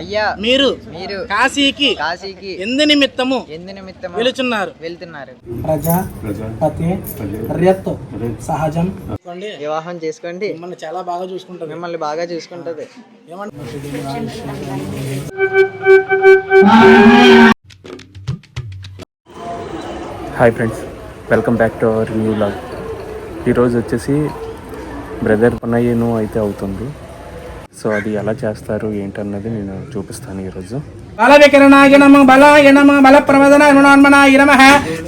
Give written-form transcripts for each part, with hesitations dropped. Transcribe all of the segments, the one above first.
అయ్యా మీరు మీరు కాశీకి ఎందు నిమిత్తము వెళ్తున్నారు ప్రజాపతి ర్యత్ సహజం వివాహం చేసుకోండి. మిమ్మల్ని చాలా బాగా చూసుకుంటుంది. మిమ్మల్ని బాగా చూసుకుంటది. Hi friends, welcome back to our new vlog. ఈరోజు వచ్చేసి బ్రదర్ పనయ్యను అయితే అవుతుంది. సో అది ఎలా చేస్తారు ఏంటన్నది నేను చూపిస్తాను ఈరోజు. బల వికరణాయ నమః బలాయ నమః బల ప్రమదన రుణాన్మనాయ నమః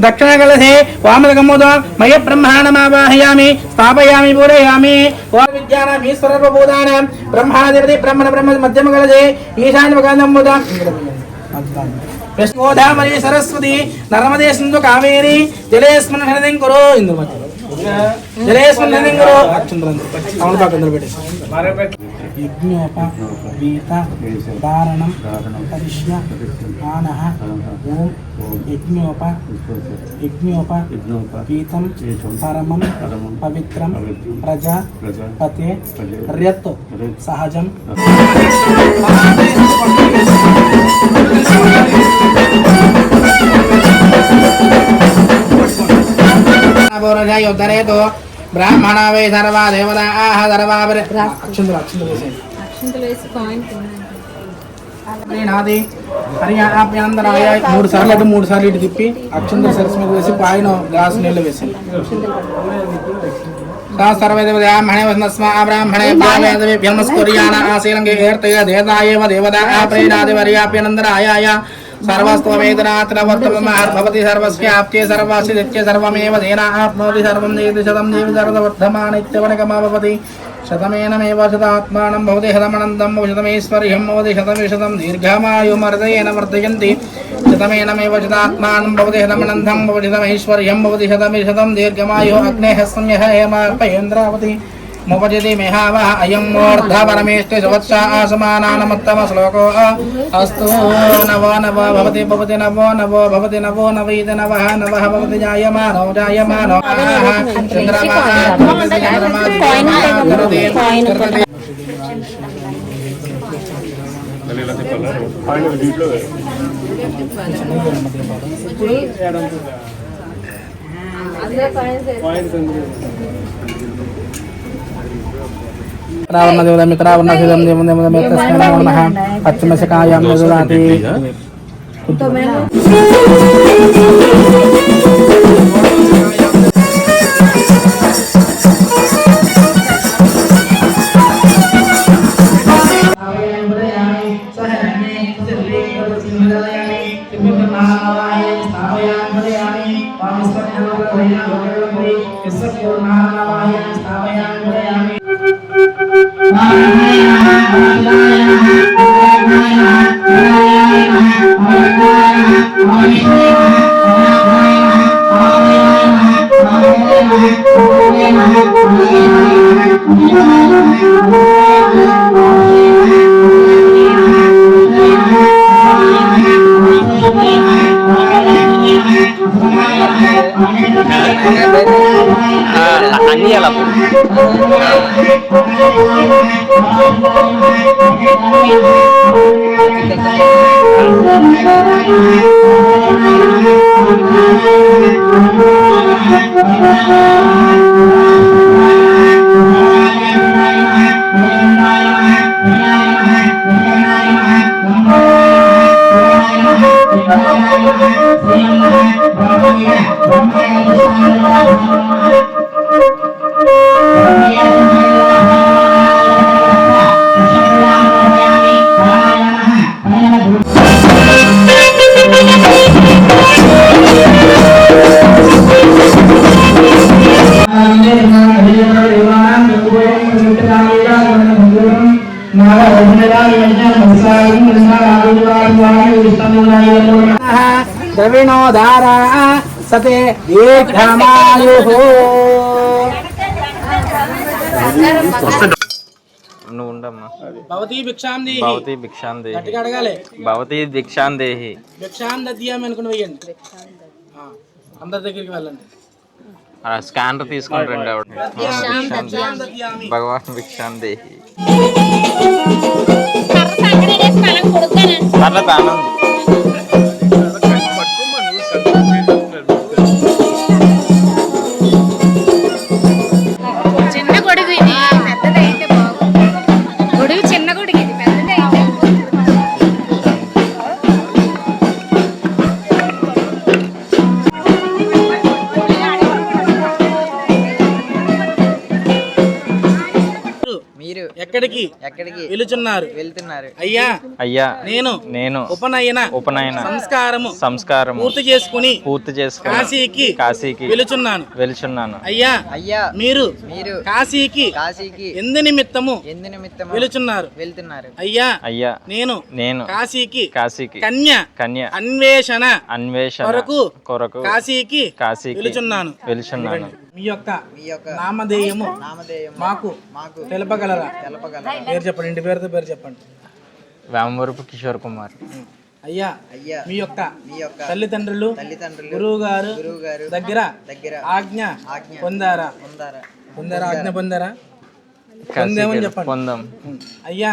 దక్షిణ కలశే వామదగమోద మయ బ్రహ్మాణమావాహయామి స్థాపయామి పూరయామి ఓం విద్యానాం ఈశ్వరర్వభూతానాం బ్రహ్మాధిపతి బ్రహ్మ మధ్యమ కలశే ఈశాన్యముఖానంబుద గోదావరి సరస్వతి నర్మదే సింధు కావేరి జలేస్మిన్ హృదయం కురు ఇందు జలేస్మిన్ హృదయం కురు అవును పాకందరు పెట్టేసి యజ్ఞోప వీత ధారణం పరిష్య ఆనః ఓం యజ్ఞోప వీతం పరమం పవిత్రం ప్రజాపతే ర్యత్ సహజం బ్రాహ్మణ వై సర్వా దేవతా సర్వా మూడు సార్లు ఇటు తిప్పి అక్షంతలు సరస్సు మీద వేసి పాయన గ్లాసు నీళ్ళు వేసింది. సర్వదేవతాబ్రాహ్మణే దేవతాయేవ దేవతా ప్రేణాదివర్యాప్యనందరాయ సర్వస్త్వవేదనాత్రవర్తమహర్భవతి సర్వస్యాప్తే సర్వస్య నిత్య సర్వమేవ దేనా ఆప్నోతి సర్వం దేతి శతం దేవి సర్వవర్ధమానిత్యవనకమాభవతి శతమేనమేవ శతాత్మానం భవతి శతమనంతం శతమేశ్వర్యం భవతి శతమిశతం దీర్ఘమాయుమర్దయేన వర్ధయంతి శతమేనమేవ శతాత్మానం భవతి శతమనంతం భవతి శతమైశ్వర్యం భవతి శతమిశతం దీర్ఘమాయు అగ్నేః సంయః హేమార్పయేంద్రావతి ముపజతి మేహావః అయం మూర్ధ పరమేష్టి సువత్సా ఆసమానానమత్తమ శ్లోకో అస్తు నవో నవో భవతి భవతి నవో నవో భవతి నవో నవైతి నవః నవః భవతి జాయమానో చంద్రమా రావణ మిత్రావణ పశ్చిమశకాయాం నిదురాతి అన్ని అలా ద్రవిణోదారా సతే దీర్ఘమాయుః. నువ్వు ఉండమ్మా. భవతి భిక్షాం దేహి. భవతి భిక్షాం దేహి. గట్టిగా అడగాలి. భవతి భిక్షాం దేహి. భిక్షాం దద్యామి అనుకుని వేయండి. అందరి దగ్గరికి వెళ్ళండి. స్కానర్ తీసుకుని రండి. ఆవిడ భగవాన్ భిక్షాం దేహి. కార్లో ఫ్యాన్ ఉంది. చిన్న గొడుగు ఇది పెద్దదైతే బాగుంది. గొడుగు చిన్న గొడుగు ఇది పెద్దదైతే మీరు ఎక్కడికి వెళుచున్నారు? వెళ్తున్నారు. అయ్యా అయ్యా నేను ఉపనయన సంస్కారము పూర్తి చేసుకుని కాశీకి వెళుచున్నాను. అయ్యా మీరు కాశీకి ఎందు నిమిత్తము వెళుచున్నారు? అయ్యా నేను కాశీకి కన్య అన్వేషణ కొరకు కాశీకి వెళుచున్నాను. మీ యొక్క నామధేయము మాకు తెలపగలరా? పేరు చెప్పండి, ఇంటి పేరుతో పేరు చెప్పండి. వేమవరపు కిషోర్ కుమార్. అయ్యా మీ యొక్క తల్లిదండ్రులు గురువు గారు దగ్గర ఆజ్ఞ పొందారా? ఆజ్ఞ పొందారా? పొందేమని చెప్పండి. పొందాం. అయ్యా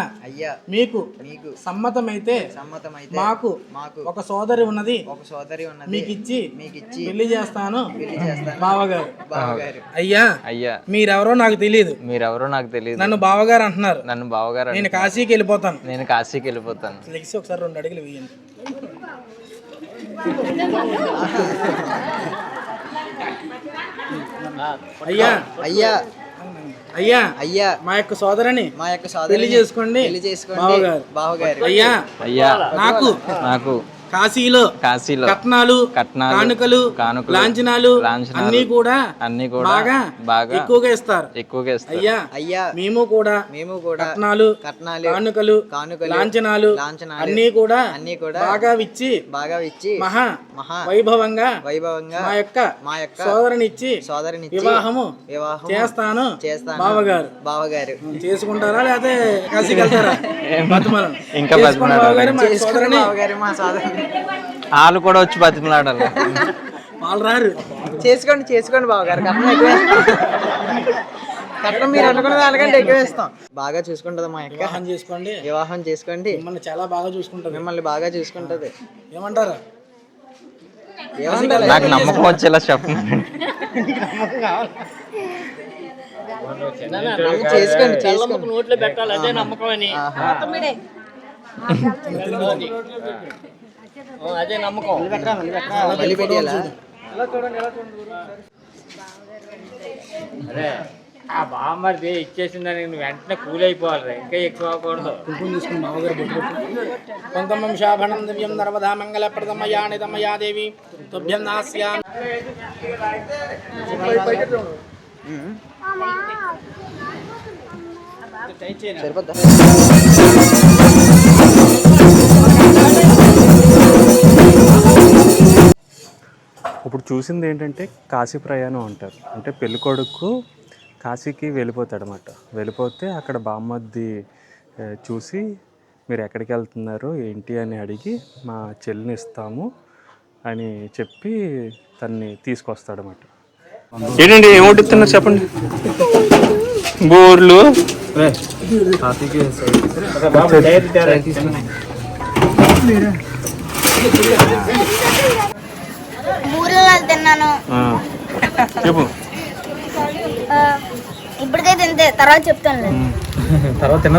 మీకు సమ్మతమైతే మాకు ఒక సోదరి ఉన్నది, మీకు ఇచ్చి పెళ్లి చేస్తాను బావగారు. అయ్యా మీరెవరో నాకు తెలియదు, నన్ను బావగారు అంటున్నారు. నేను కాశీకి వెళ్ళిపోతాను. లెగిసి ఒకసారి 2 అడుగులు వేయండి. అయ్యా మా యొక్క సోదరిని పెళ్లి చేసుకోండి బావగారు. అయ్యా నాకు కాశీలో కట్నాలు కానుకలు లాంఛనాలు అన్ని కూడా బాగా ఎక్కువగా ఇస్తారు. అయ్యా మేము కూడా కట్నాలు కానుకలు లాంఛనాలు అన్ని కూడా బాగా ఇచ్చి మహా వైభవంగా మా యొక్క సోదరిని ఇచ్చి వివాహము చేస్తాను బావగారు. చేసుకుంటారా లేకపోతే కాశీకి వెళ్తారా? వాళ్ళు కూడా వచ్చి బతిమలాడాలి. వాళ్ళు రారు. చేసుకోండి బావగారు. కట్నం మీరు అనుకున్న దానికంటే ఎక్కువ ఇస్తాం. బాగా చూసుకుంటది మా యొక్క. వివాహం చేసుకోండి. మిమ్మల్ని చాలా బాగా చూసుకుంటది. మిమ్మల్ని బాగా చూసుకుంటది. ఏమంటారా? నాకు నమ్మకం వచ్చేలా చెప్పండి. చేసుకోండి. నోట్లో పెట్టాలి, అదే నమ్మకం అని. అదే నమ్మకం. ఆ బామ్మది ఇచ్చేసిందని నువ్వు వెంటనే కూల్ అయిపోవాలి, ఇంకా ఎక్కువ అవ్వకూడదు. కొంతమం శాభణం దివ్యం నర్మదా మంగళప్రదమయానిదమయా దేవి తుభ్యం నాస్యా. ఇప్పుడు చూసింది ఏంటంటే కాశీ ప్రయాణం అంటారు. అంటే పెళ్ళికొడుకు కాశీకి వెళ్ళిపోతాడనమాట. వెళ్ళిపోతే అక్కడ బామ్మద్ది చూసి మీరు ఎక్కడికి వెళ్తున్నారు ఏంటి అని అడిగి మా చెల్లిని ఇస్తాము అని చెప్పి తన్ని తీసుకొస్తాడనమాట. ఏంటండి ఏం వడ్డిస్తున్నారు చెప్పండి. బూర్లు తిన్నాను. చెప్పు. ఇప్పటికైతే ఇంతే, తర్వాత చెప్తాను. తర్వాత తిన్న